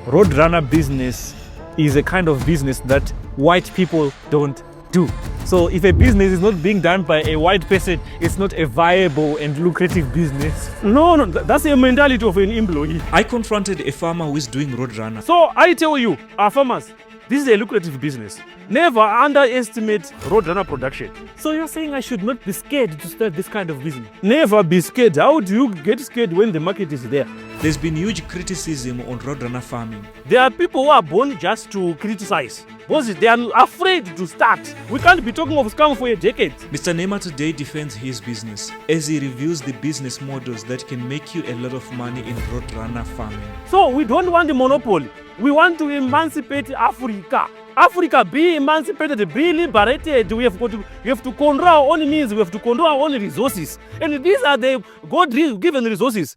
Roadrunner business is a kind of business that white people don't do. So if a business is not being done by a white person, it's not a viable and lucrative business. No, that's the mentality of an employee. I confronted a farmer who is doing Roadrunner. So I tell you, our farmers, this is a lucrative business. Never underestimate Roadrunner production. So you're saying I should not be scared to start this kind of business? Never be scared. How do you get scared when the market is there? There's been huge criticism on Roadrunner farming. There are people who are born just to criticize because they are afraid to start. We can't be talking of scam for a decade. Mr. Neymar today defends his business as he reviews the business models that can make you a lot of money in Roadrunner farming. So we don't want the monopoly. We want to emancipate Africa. Africa, be emancipated, be liberated. We have to control our own means. We have to control our own resources. And these are the God-given resources.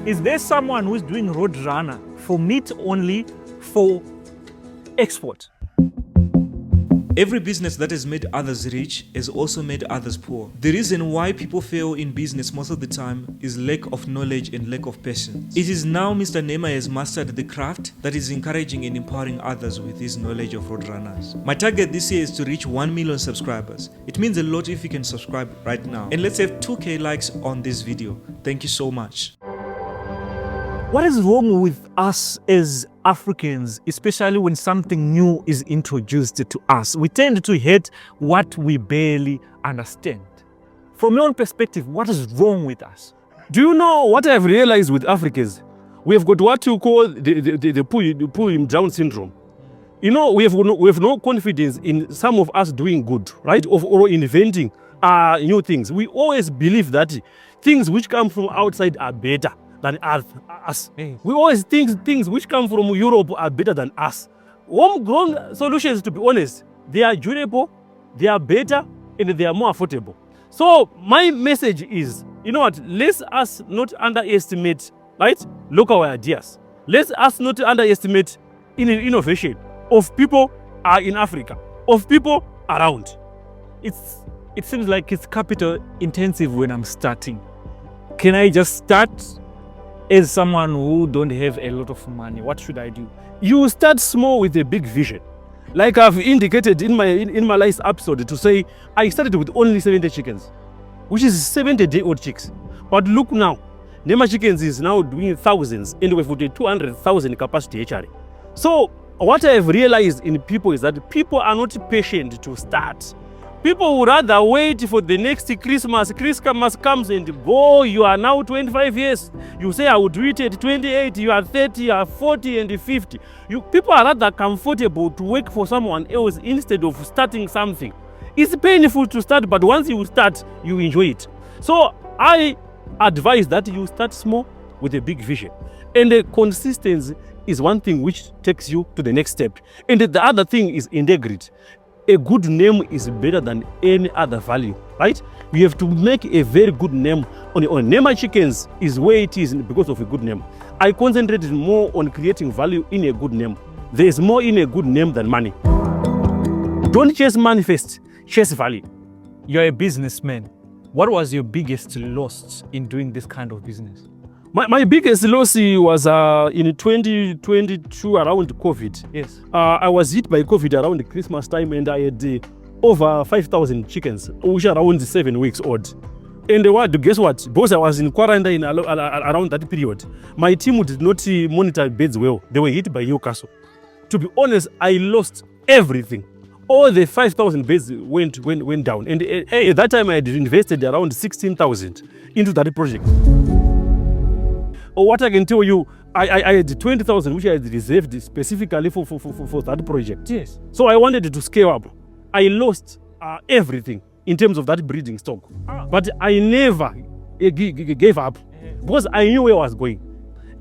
Is there someone who is doing Roadrunner for meat only, for export? Every business that has made others rich has also made others poor. The reason why people fail in business most of the time is lack of knowledge and lack of patience. It is now Mr. Neymar has mastered the craft that is encouraging and empowering others with his knowledge of Roadrunners. My target this year is to reach 1 million subscribers. It means a lot if you can subscribe right now. And let's have 2K likes on this video. Thank you so much. What is wrong with us as Africans, especially when something new is introduced to us? We tend to hate what we barely understand. From your own perspective, what is wrong with us? Do you know what I've realized with Africans? We have got what you call the pull him down syndrome. You know, we have no confidence in some of us doing good, right? Or inventing new things. We always believe that things which come from outside are better than us. We always think things which come from Europe are better than us. Homegrown solutions, to be honest, they are durable, they are better, and they are more affordable. So my message is, you know what, let us not underestimate, right, local ideas. Let us not underestimate innovation of people in Africa, of people around. It seems like it's capital intensive when I'm starting. Can I just start? As someone who don't have a lot of money, what should I do? You start small with a big vision. Like I've indicated in my last episode to say, I started with only 70 chickens, which is 70-day-old chicks. But look now, Neymar Chickens is now doing thousands, and we've got a 200,000 capacity HRA. So what I have realized in people is that people are not patient to start. People would rather wait for the next Christmas. Christmas comes and go. You are now 25 years. You say, I will do it at 28. You are 30, you are 40 and 50. People are rather comfortable to work for someone else instead of starting something. It's painful to start, but once you start, you enjoy it. So I advise that you start small with a big vision. And the consistency is one thing which takes you to the next step. And the other thing is integrity. A good name is better than any other value, right? We have to make a very good name. On Neymar Chickens is where it is because of a good name. I concentrated more on creating value in a good name. There is more in a good name than money. Don't chase money first, chase value. You're a businessman. What was your biggest loss in doing this kind of business? My biggest loss was in 2022 around COVID. Yes. I was hit by COVID around Christmas time, and I had over 5,000 chickens, which are around 7 weeks old. And guess what? Because I was in quarantine around that period, my team did not monitor birds well. They were hit by Newcastle. To be honest, I lost everything. All the 5,000 birds went down. And at that time, I had invested around 16,000 into that project. Or what I can tell you, I had 20,000 which I had reserved specifically for that project. Yes. So I wanted to scale up. I lost everything in terms of that breeding stock. But I never gave up because I knew where I was going.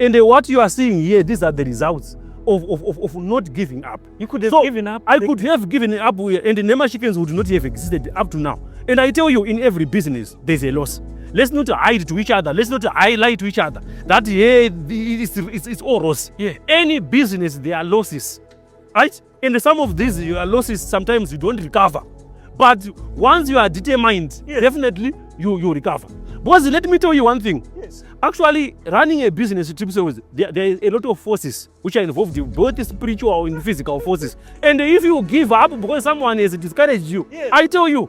And what you are seeing here, these are the results of not giving up. You could have given up. I could have given up, and the Neymar Chickens would not have existed up to now. And I tell you, in every business, there's a loss. Let's not hide to each other. Let's not lie to each other. That it's all loss. Yeah. Any business, there are losses, right? And some of these losses, sometimes you don't recover. But once you are determined, definitely you recover. Because let me tell you one thing. Yes. Actually, running a business, there is a lot of forces which are involved, both spiritual and physical forces. And if you give up because someone has discouraged you, Yes. I tell you,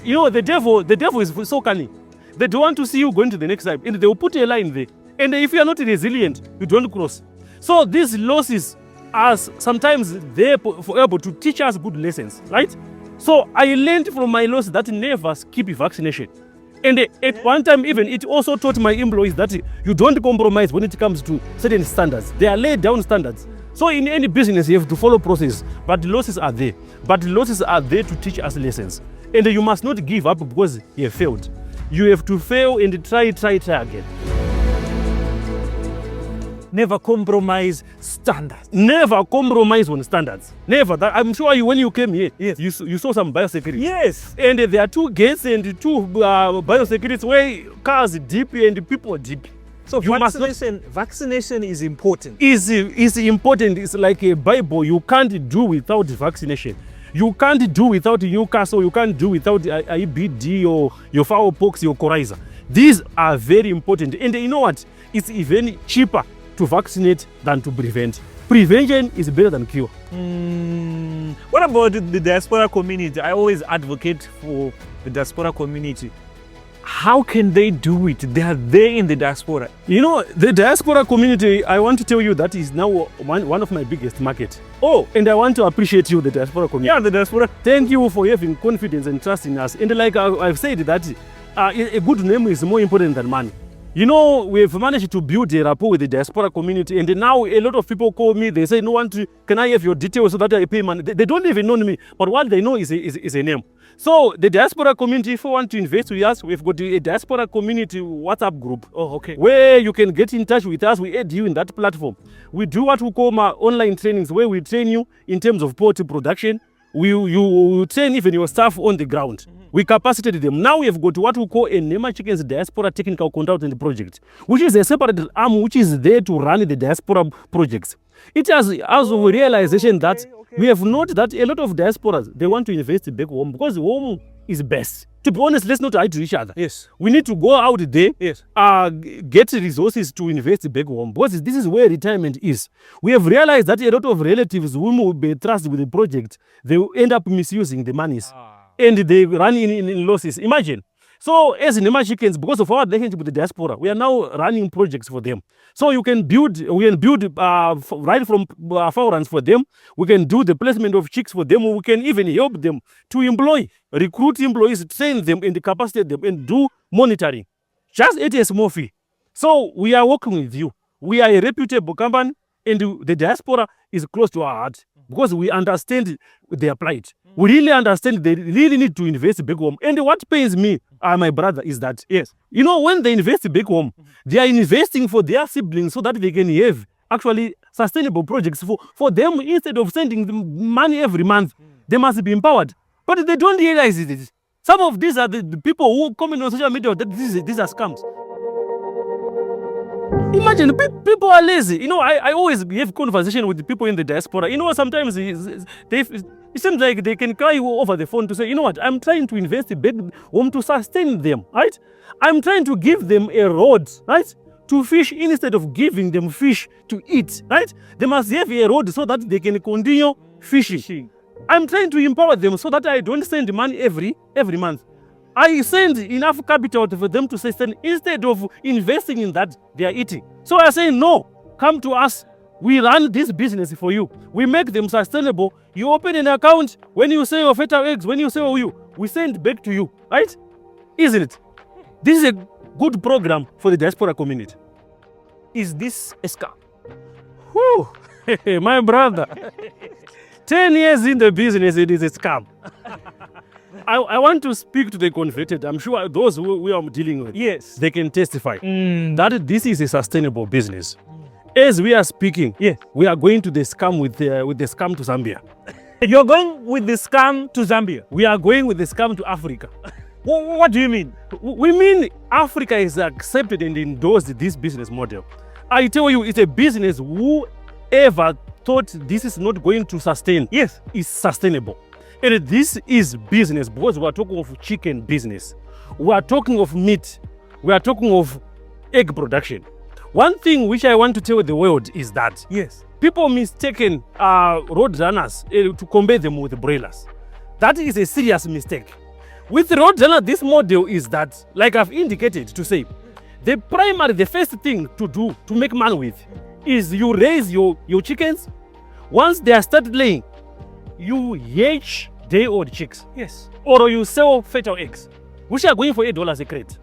the devil is so cunning. They don't want to see you going to the next side, and they will put a line there. And if you are not resilient, you don't cross. So these losses are sometimes there for able to teach us good lessons, right? So I learned from my loss that never skip vaccination. And at one time, even it also taught my employees that you don't compromise when it comes to certain standards. They are laid down standards. So in any business, you have to follow process, but losses are there. But losses are there to teach us lessons. And you must not give up because you have failed. You have to fail and try again. Never compromise standards. Never compromise on standards. Never. I'm sure when you came here, Yes. you saw some biosecurity. Yes. And there are 2 gates and 2 biosecurities where cars dip and people dip. So You must not- vaccination is important. Is important. It's like a Bible. You can't do without vaccination. You can't do without Newcastle. You can't do without IBD or your foulpox, your coryza. These are very important. And you know what? It's even cheaper to vaccinate than to prevent. Prevention is better than cure. What about the diaspora community? I always advocate for the diaspora community. How can they do it? They are there in the diaspora. The diaspora community, I want to tell you that is now one of my biggest market. Oh, And I want to appreciate you, the diaspora community. yeah, the diaspora. Thank you for having confidence and trust in us. And like I've said that a good name is more important than money. We've managed to build a rapport with the diaspora community, and now a lot of people call me. They say, can I have your details so that I pay money? They don't even know me, but what they know is a name. So the diaspora community, if you want to invest with us, we've got a diaspora community WhatsApp group. Oh, okay. Where you can get in touch with us. We add you in that platform. We do what we call my online trainings, where we train you in terms of poultry production. You train even your staff on the ground. We capacitated them. Now we have got what we call a Nema Chickens Diaspora Technical Consultant Project, which is a separate arm which is there to run the diaspora projects. It has also a realization that we have noted that a lot of diasporas, they want to invest back home because home is best. To be honest, let's not lie to each other. Yes. We need to go out there, Yes. get resources to invest back home because this is where retirement is. We have realized that a lot of relatives whom will be trusted with the project, they will end up misusing the monies and they run in losses. Imagine. So as Nema Chickens, because of our relationship with the diaspora, we are now running projects for them. So we can build right from fowl runs for them. We can do the placement of chicks for them. We can even help them to recruit employees, train them and capacitate them and do monitoring. Just at a small fee. So we are working with you. We are a reputable company and the diaspora is close to our heart because we understand their plight. We really understand they really need to invest back home. And what pains me, my brother, is that, Yes. when they invest back home, they are investing for their siblings so that they can have actually sustainable projects for them instead of sending them money every month. They must be empowered. But they don't realize it. Some of these are the people who comment on social media that these are scams. Imagine, people are lazy. I always have conversation with the people in the diaspora. Sometimes it seems like they can cry over the phone to say, I'm trying to invest back home to sustain them, right? I'm trying to give them a rod, right, to fish instead of giving them fish to eat, right? They must have a rod so that they can continue fishing. I'm trying to empower them so that I don't send money every month. I send enough capital for them to sustain instead of investing in that they are eating. So I say, no, come to us. We run this business for you. We make them sustainable. You open an account. When you sell your feta eggs, when you sell we send back to you, right? Isn't it? This is a good program for the diaspora community. Is this a scam? Whew. My brother. 10 years in the business, it is a scam. I want to speak to the converted. I'm sure those who we are dealing with, Yes. they can testify that this is a sustainable business. As we are speaking, we are going to the scam with the scam to Zambia. You're going with the scam to Zambia. We are going with the scam to Africa. What do you mean? We mean Africa is accepted and endorsed this business model. I tell you, it's a business whoever thought this is not going to sustain, Yes. is sustainable. And this is business because we are talking of chicken business. We are talking of meat. we are talking of egg production. One thing which I want to tell the world is that Yes. people mistaken roadrunners to compare them with broilers. That is a serious mistake. With roadrunner, this model is that, like I've indicated to say, the first thing to do to make money with is you raise your chickens. Once they are started laying, you hatch day-old chicks. Yes. Or you sell fertile eggs, which are going for $8 a crate.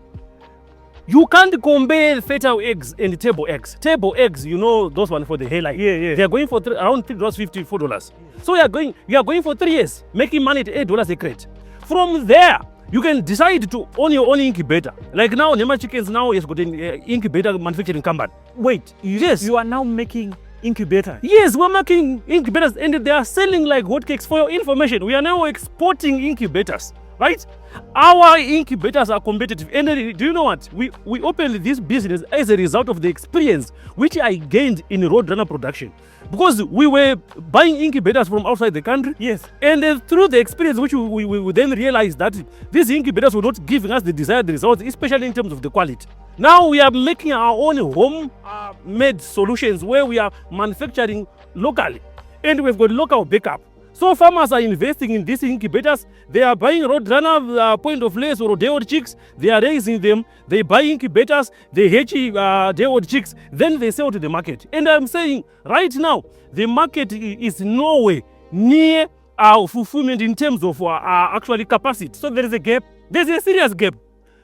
You can't compare fertile eggs and table eggs. Table eggs, you know those ones for the hairline. Yeah. They are going for around $3.50, $4. So you are going for 3 years, making money at $8 a crate. From there, you can decide to own your own incubator. Like now, Nema Chickens now has got an incubator manufacturing company. Wait. Yes. You are now making incubator. Yes, we're making incubators and they are selling like hotcakes. For your information, we are now exporting incubators, right? Our incubators are competitive. And do you know what? We opened this business as a result of the experience which I gained in Roadrunner production. Because we were buying incubators from outside the country. Yes. And through the experience, which we then realized that these incubators were not giving us the desired results, especially in terms of the quality. Now we are making our own home-made solutions where we are manufacturing locally. And we've got local backup. So farmers are investing in these incubators. They are buying Roadrunner point of layers or day-old chicks. They are raising them. They buy incubators. They hatch day-old chicks. Then they sell to the market. And I'm saying right now, the market is nowhere near our fulfillment in terms of actually capacity. So there is a gap. There's a serious gap.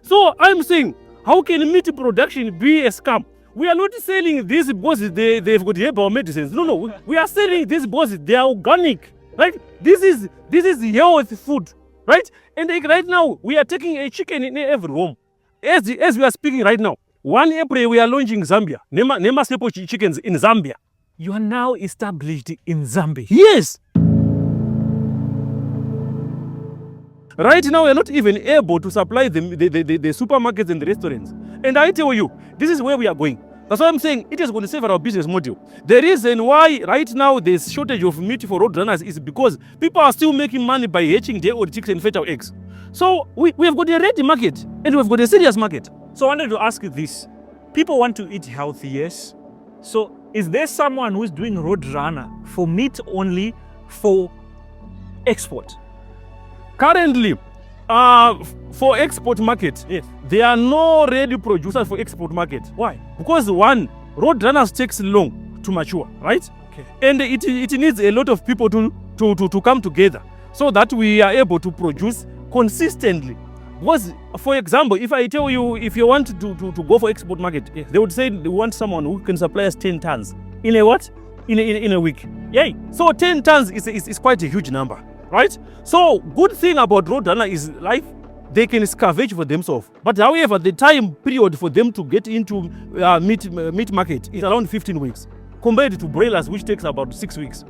So I'm saying, how can meat production be a scam? We are not selling these because they've got herbal medicines. No. We are selling these because they are organic. Right? This is healthy food, right? And like right now, we are taking a chicken in every home. As we are speaking right now, 1 April we are launching Zambia. Nema staple chickens in Zambia. You are now established in Zambia. Yes. Right now, we are not even able to supply the supermarkets and the restaurants. And I tell you, this is where we are going. That's why I'm saying it is going to save our business model. The reason why right now there's shortage of meat for roadrunners is because people are still making money by hatching day-old chicks and fertile eggs. So we have got a ready market and we've got a serious market. So I wanted to ask you this. People want to eat healthy, yes? So is there someone who's doing Roadrunner for meat only for export? Currently, for export market, Yes. there are no ready producers for export market. Why? Because one, Roadrunners takes long to mature, right? Okay. And it needs a lot of people to come together so that we are able to produce consistently. Because, for example, if I tell you, if you want to go for export market, Yes. they would say they want someone who can supply us 10 tons. In a what? In a week. Yay. So 10 tons is quite a huge number, right? So good thing about Roadrunner is life. They can scavenge for themselves. But however, the time period for them to get into meat market is around 15 weeks, compared to broilers, which takes about 6 weeks.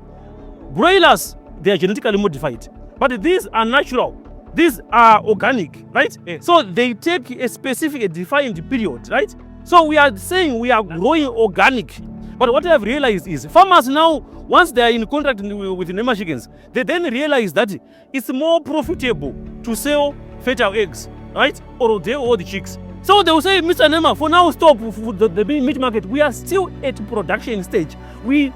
Broilers, they are genetically modified, but these are natural. These are organic, right? Yes. So they take a specific, a defined period, right? So we are saying we are growing organic. But what I've realized is farmers now, once they are in contract with Nema chickens, they then realize that it's more profitable to sell fertile eggs, right? Or day-old chicks. So they will say, Mr. Nema, for now stop the meat market. We are still at production stage.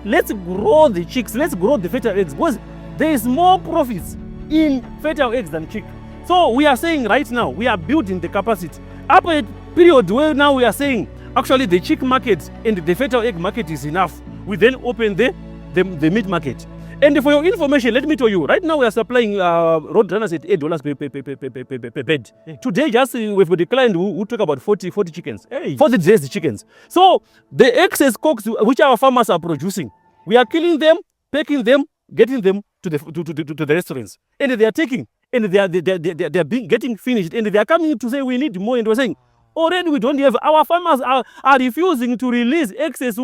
Let's grow the chicks, let's grow the fertile eggs, because there is more profits in fertile eggs than chick. So we are saying right now, we are building the capacity. Up a period where now we are saying, actually the chick market and the fertile egg market is enough. We then open the meat market. And for your information, let me tell you, right now we are supplying Roadrunners at $8 per bed. Yeah. Today, just we've got a client who took about 40 chickens. Hey. 40 days chickens. So the excess cocks which our farmers are producing, we are killing them, packing them, getting them to the restaurants. And they are taking, and they are getting finished, and they are coming to say we need more, and we're saying, already we don't have, our farmers are refusing to release excess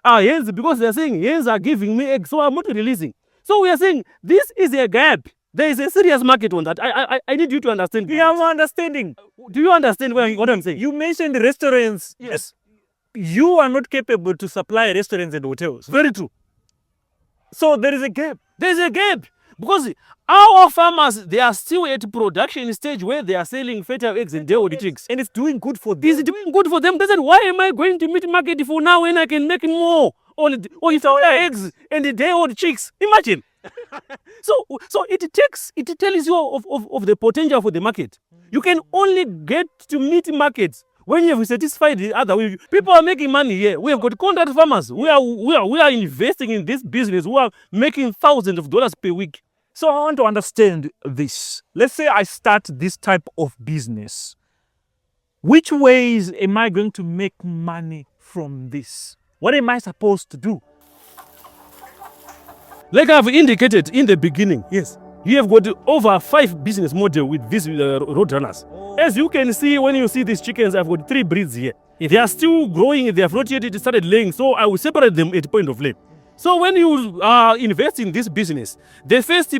hens, because they're saying hens are giving me eggs, so I'm not releasing. So we are saying this is a gap. There is a serious market on that. I need you to understand. Yeah, I'm understanding. Do you understand what I'm saying? You mentioned restaurants. Yes. You are not capable to supply restaurants and hotels. Very true. So there is a gap. There's a gap. Because our farmers, they are still at production stage where they are selling fertile eggs and day-old chicks. And it's doing good for them. Is it doing good for them? They said, why am I going to meat market for now when I can make more on fertile eggs and the day-old chicks? Imagine. So it tells you of the potential for the market. You can only get to meat markets when you have satisfied the other way. People are making money here. We have got contract farmers. We are investing in this business. We are making thousands of dollars per week. So I want to understand this. Let's say I start this type of business. Which ways am I going to make money from this? What am I supposed to do? Like I've indicated in the beginning, Yes. you have got over 5 business models with these roadrunners. As you can see, when you see these chickens, I've got 3 breeds here. They are still growing. They have not yet started laying, so I will separate them at point of lay. So when you invest in this business, the first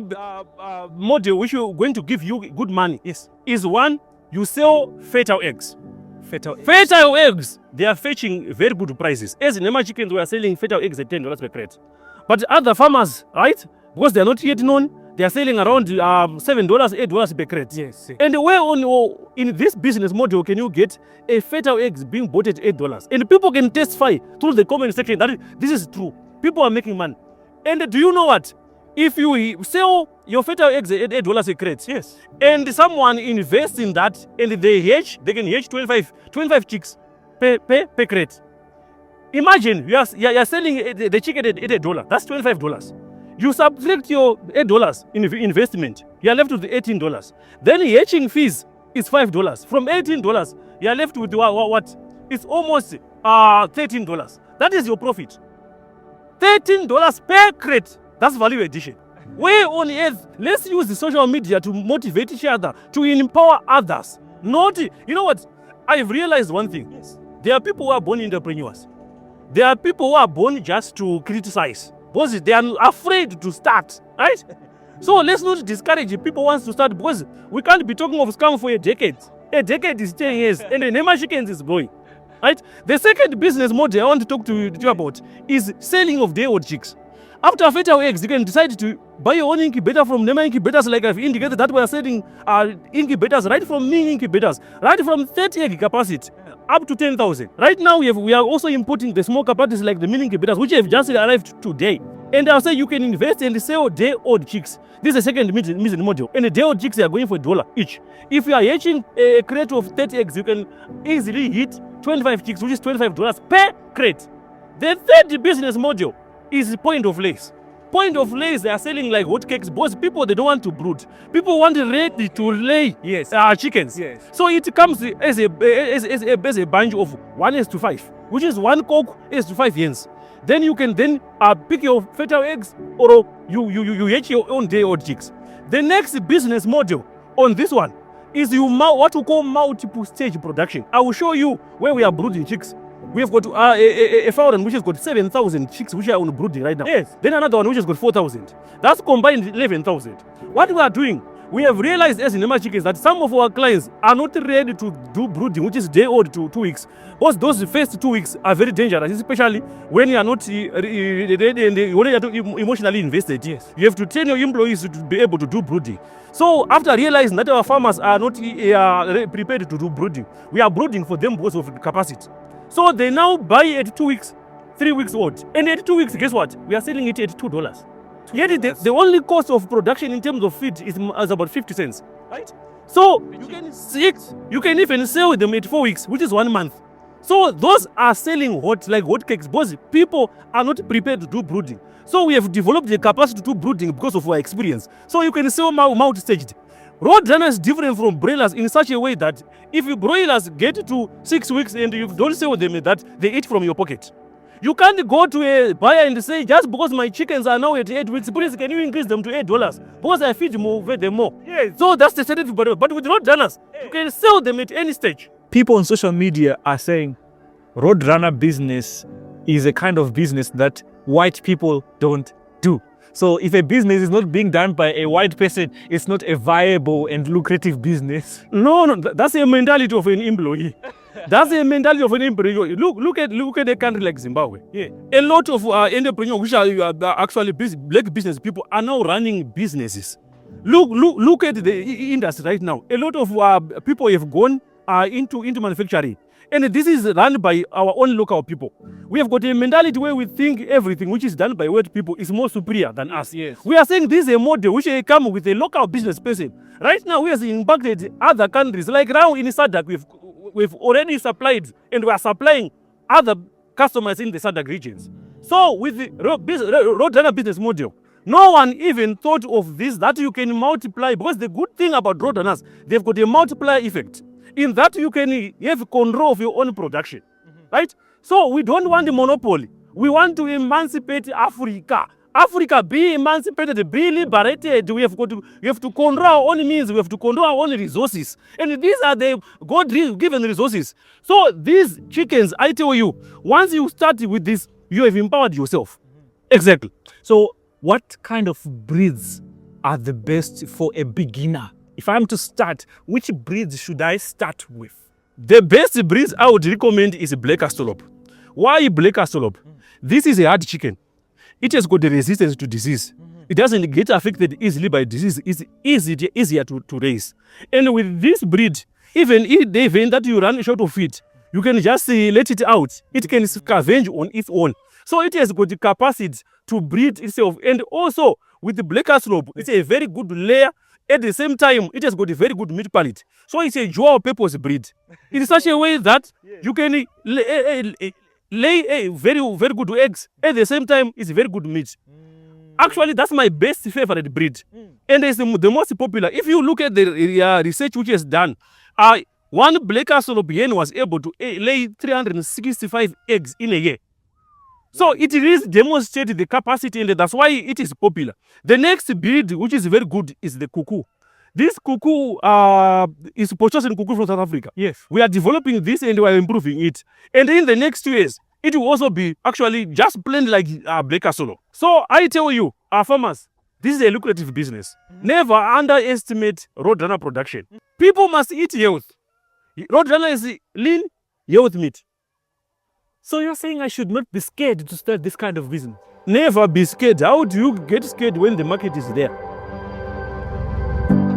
model which is going to give you good money is one, you sell fertile eggs. Fertile eggs, they are fetching very good prices. As Nema chickens, we are selling fertile eggs at $10 per crate. But other farmers, right, because they are not yet known, they are selling around $7, $8 per crate. Yes. And where in this business model can you get a fertile eggs being bought at $8? And people can testify through the comment section that this is true. People are making money. And do you know what? If you sell your fertile eggs at $8 a crate, Yes. and someone invests in that, and they can hatch 25 chicks per crate. Imagine you are selling the chicken at $8. That's $25. You subtract your $8 in investment, you are left with $18. Then hatching fees is $5. From $18, you are left with what? It's almost $13. That is your profit. $13 per crate. That's value addition. Where on earth? Let's use the social media to motivate each other, to empower others. Not, you know what? I've realized one thing. Yes. There are people who are born entrepreneurs. There are people who are born just to criticize because they are afraid to start, right? So let's not discourage people who want to start, because we can't be talking of scam for a decade. A decade is 10 years and the Nema chickens is growing, right? The second business model I want to talk to you about is selling of day-old chicks. After fertile eggs, you can decide to buy your own incubator from Nema incubators, like I've indicated that we are selling incubators right from mini incubators, right from 30 egg capacity up to 10,000. Right now, we are also importing the small capacities like the mini incubators, which have just arrived today. And I'll say you can invest and sell day-old chicks. This is the second business model. And the day-old chicks are going for $1 each. If you are hatching a crate of 30 eggs, you can easily hit 25 chicks, which is $25 per crate. The third business model is point of lays. Point of lays, they are selling like hotcakes, because people, they don't want to brood. People want ready to lay chickens. Yes. So it comes as a bunch of 1:5, which is 1 cock is to 5 hens. Then you can pick your fertile eggs, or you hatch your own day-old chicks. The next business model on this one is what we call multiple stage production. I will show you where we are brooding chicks. We have got a fowl which has got 7,000 chicks which are on brooding right now. Yes. Then another one which has got 4,000. That's combined 11,000. What we are doing, we have realized as Nema chickens that some of our clients are not ready to do brooding, which is day old to 2 weeks. Because those first 2 weeks are very dangerous, especially when you are not ready and when you are emotionally invested. Yes. You have to train your employees to be able to do brooding. So after realizing that our farmers are not prepared to do brooding, we are brooding for them because of capacity. So they now buy at 2 weeks, 3 weeks old. And at 2 weeks, guess what? We are selling it at $2. Yet the only cost of production in terms of feed is about 50 cents. Right? So you can even sell them at 4 weeks, which is 1 month. So those are selling like hotcakes, because people are not prepared to do brooding. So we have developed the capacity to do brooding because of our experience. So you can sell multi-staged. Roadrunner is different from broilers in such a way that if you broilers get to 6 weeks and you don't sell them that, they eat from your pocket. You can't go to a buyer and say, just because my chickens are now at 8 weeks, please can you increase them to $8? Because I feed them more. Yes. So that's the strategy. But with Roadrunners, you can sell them at any stage. People on social media are saying Roadrunner business is a kind of business that white people don't do. So if a business is not being done by a white person, it's not a viable and lucrative business. No, that's a mentality of an employee. That's the mentality of an entrepreneur. Look at a country like Zimbabwe. Yeah. A lot of entrepreneurs, which are actually black business people, are now running businesses. Look at the industry right now. A lot of people have gone into manufacturing. And this is run by our own local people. We have got a mentality where we think everything which is done by white people is more superior than us. Yes. We are saying this is a model which will come with a local business person. Right now, we have impacted other countries. Like now in SADC, we've already supplied and we are supplying other customers in the SADC regions. So with the Roadrunner business model, no one even thought of this, that you can multiply, because the good thing about Roadrunners, they've got a multiplier effect. In that you can have control of your own production, right? So we don't want a monopoly. We want to emancipate Africa. Africa be emancipated, be liberated. We have to control our own means. We have to control our own resources. And these are the God-given resources. So these chickens, I tell you, once you start with this, you have empowered yourself. Exactly. So what kind of breeds are the best for a beginner? If I'm to start, which breeds should I start with? The best breeds I would recommend is Black Astrolop. Why Black Astrolop? This is a hard chicken. It has got the resistance to disease. It doesn't get affected easily by disease. It's easier to raise. And with this breed, even if the event that you run short of it, you can just let it out. It can scavenge on its own. So it has got the capacity to breed itself. And also with the Black Astrolop, it's a very good layer. At the same time, it has got a very good meat palate. So it's a dual purpose breed. In such a way that you can lay very, very good eggs. At the same time, it's very good meat. Actually, that's my best favorite breed. And it's the most popular. If you look at the research which is done, one Black Astrolop hen was able to lay 365 eggs in a year. So it really demonstrates the capacity, and that's why it is popular. The next breed, which is very good, is the cuckoo. This cuckoo is Pochosen cuckoo from South Africa. Yes. We are developing this and we are improving it. And in the next 2 years, it will also be actually just plain like Black Astrolop. So I tell you, our farmers, this is a lucrative business. Never underestimate Roadrunner production. People must eat health. Roadrunner is lean, health meat. So you're saying I should not be scared to start this kind of business? Never be scared. How do you get scared when the market is there?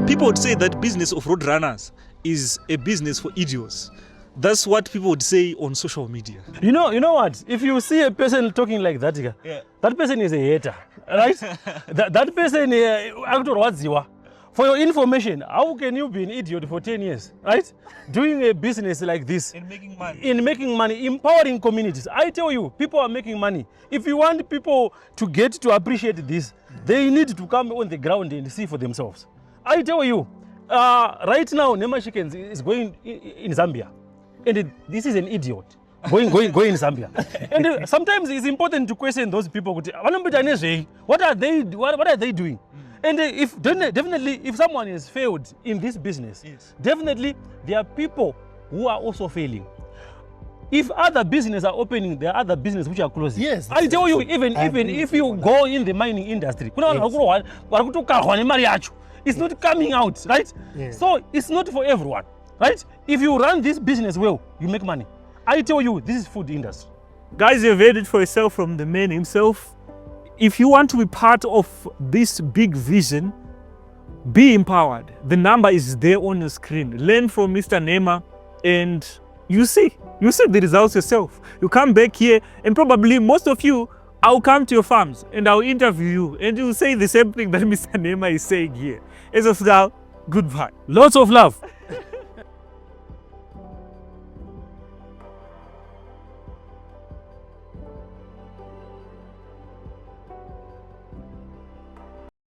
People would say that business of Roadrunners is a business for idiots. That's what people would say on social media. You know what? If you see a person talking like that, that person is a hater, right? that person, actor wadziwa. For your information, how can you be an idiot for 10 years, right? Doing a business like this. In making money. In making money, empowering communities. I tell you, people are making money. If you want people to get to appreciate this, they need to come on the ground and see for themselves. I tell you, right now, Nema Chickens is going in Zambia. And this is an idiot. Going in Zambia. And sometimes it's important to question those people. What are they doing? And definitely, if someone has failed in this business, definitely there are people who are also failing. If other businesses are opening, there are other businesses which are closing. Yes, I tell you, even if you go in the mining industry, it's not coming out, right? Yes. So it's not for everyone, right? If you run this business well, you make money. I tell you, this is food industry. Guys, you've heard it for yourself from the man himself. If you want to be part of this big vision, be empowered. The number is there on the screen. Learn from Mr. Nema and you see the results yourself. You come back here and probably most of you, I'll come to your farms and I'll interview you and you'll say the same thing that Mr. Nema is saying here. As of now, goodbye. Lots of love.